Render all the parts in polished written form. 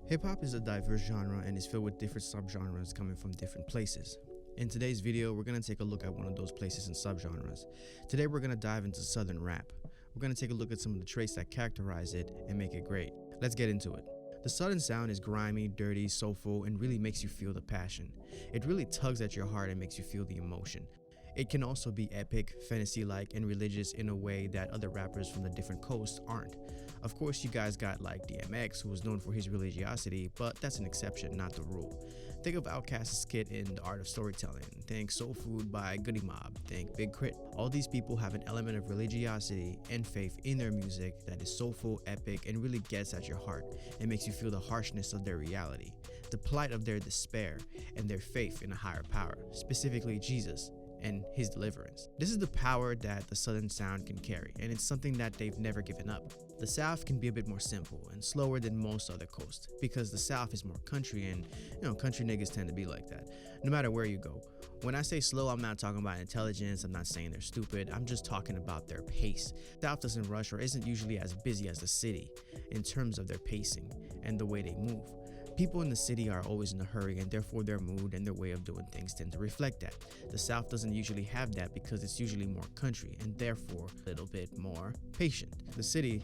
Hip-hop is a diverse genre and is filled with different subgenres coming from different places. In today's video, we're going to take a look at one of those places and subgenres. Today we're going to dive into Southern rap. We're going to take a look at some of the traits that characterize it and make it great. Let's get into it. The Southern sound is grimy, dirty, soulful, and really makes you feel the passion. It really tugs at your heart and makes you feel the emotion. It can also be epic, fantasy-like, and religious in a way that other rappers from the different coasts aren't. Of course, you guys got like DMX, who was known for his religiosity, but that's an exception, not the rule. Think of Outkast's skit in The Art of Storytelling. Think Soul Food by Goody Mob. Think Big Crit. All these people have an element of religiosity and faith in their music that is soulful, epic, and really gets at your heart and makes you feel the harshness of their reality, the plight of their despair, and their faith in a higher power, specifically Jesus and his deliverance. This is the power that the Southern sound can carry, and it's something that they've never given up. The South can be a bit more simple and slower than most other coasts because the South is more country, and country niggas tend to be like that no matter where you go. When I say slow, I'm not talking about intelligence, I'm not saying they're stupid, I'm just talking about their pace. South doesn't rush or isn't usually as busy as the city in terms of their pacing and the way they move. People in the city are always in a hurry, and therefore their mood and their way of doing things tend to reflect that. The South doesn't usually have that because it's usually more country and therefore a little bit more patient. The city,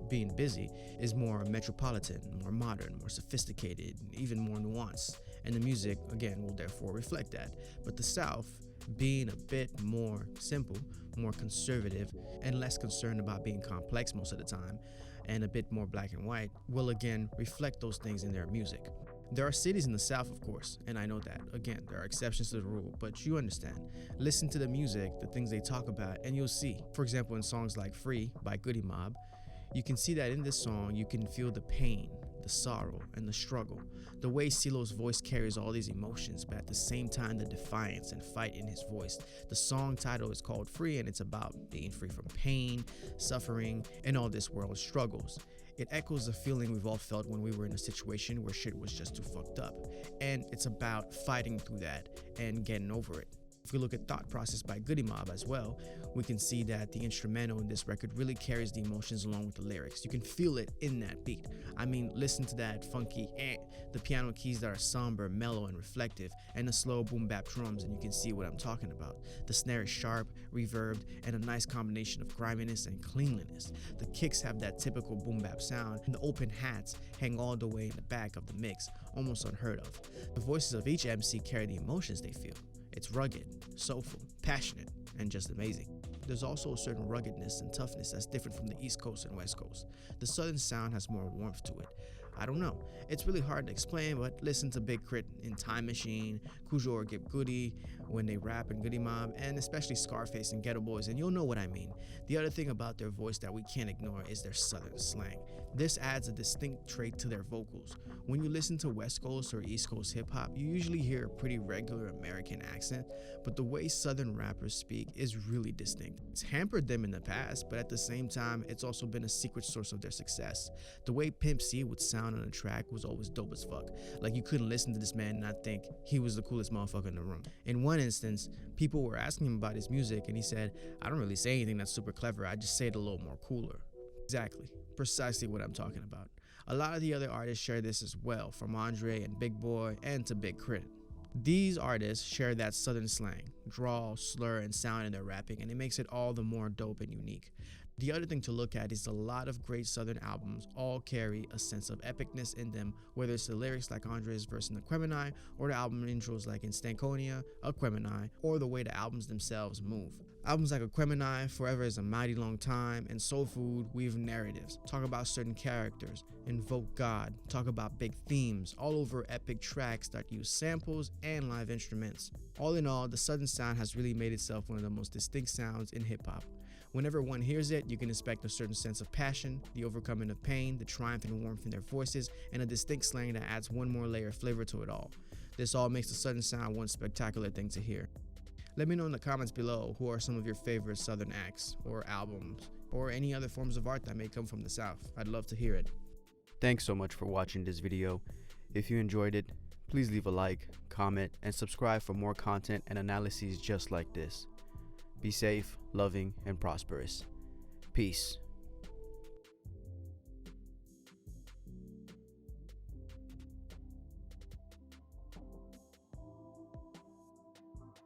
being busy, is more metropolitan, more modern, more sophisticated, even more nuanced, and the music, again, will therefore reflect that. But the South, being a bit more simple, more conservative, and less concerned about being complex most of the time, and a bit more black and white, will again reflect those things in their music. There are cities in the South, of course, and I know that. Again, there are exceptions to the rule, but you understand. Listen to the music, the things they talk about, and you'll see. For example, in songs like Free by Goody Mob, you can see that in this song, you can feel the pain, the sorrow, and the struggle. The way CeeLo's voice carries all these emotions, but at the same time, the defiance and fight in his voice. The song title is called Free, and it's about being free from pain, suffering, and all this world's struggles. It echoes a feeling we've all felt when we were in a situation where shit was just too fucked up. And it's about fighting through that and getting over it. If we look at Thought Process by Goody Mob as well, we can see that the instrumental in this record really carries the emotions along with the lyrics. You can feel it in that beat. I mean, listen to that funky the piano keys that are somber, mellow, and reflective, and the slow boom bap drums, and you can see what I'm talking about. The snare is sharp, reverbed, and a nice combination of griminess and cleanliness. The kicks have that typical boom bap sound, and the open hats hang all the way in the back of the mix, almost unheard of. The voices of each MC carry the emotions they feel. It's rugged, soulful, passionate, and just amazing. There's also a certain ruggedness and toughness that's different from the East Coast and West Coast. The Southern sound has more warmth to it. I don't know. It's really hard to explain, but listen to Big Crit in Time Machine, Cujo or Gib Goody when they rap in Goody Mob, and especially Scarface and Ghetto Boys, and you'll know what I mean. The other thing about their voice that we can't ignore is their Southern slang. This adds a distinct trait to their vocals. When you listen to West Coast or East Coast hip-hop, you usually hear a pretty regular American accent, but the way Southern rappers speak is really distinct. It's hampered them in the past, but at the same time, it's also been a secret source of their success. The way Pimp C would sound on a track was always dope as fuck. Like, you couldn't listen to this man and not think he was the coolest motherfucker in the room. In one instance, people were asking him about his music, and he said, "I don't really say anything that's super clever, I just say it a little more cooler." Exactly, precisely what I'm talking about. A lot of the other artists share this as well, from Andre and Big Boy and to Big Crit. These artists share that Southern slang, drawl, slur, and sound in their rapping, and it makes it all the more dope and unique. The other thing to look at is a lot of great Southern albums all carry a sense of epicness in them, whether it's the lyrics like Andre's verse in Aquemini, or the album intros like in Stankonia, Aquemini, or the way the albums themselves move. Albums like Aquemini, Forever is a Mighty Long Time, and Soul Food weave narratives, talk about certain characters, invoke God, talk about big themes, all over epic tracks that use samples and live instruments. All in all, the Southern sound has really made itself one of the most distinct sounds in hip-hop. Whenever one hears it, you can expect a certain sense of passion, the overcoming of pain, the triumph and warmth in their voices, and a distinct slang that adds one more layer of flavor to it all. This all makes the Southern sound one spectacular thing to hear. Let me know in the comments below who are some of your favorite Southern acts or albums or any other forms of art that may come from the South. I'd love to hear it. Thanks so much for watching this video. If you enjoyed it, please leave a like, comment, and subscribe for more content and analyses just like this. Be safe, loving, and prosperous. Peace.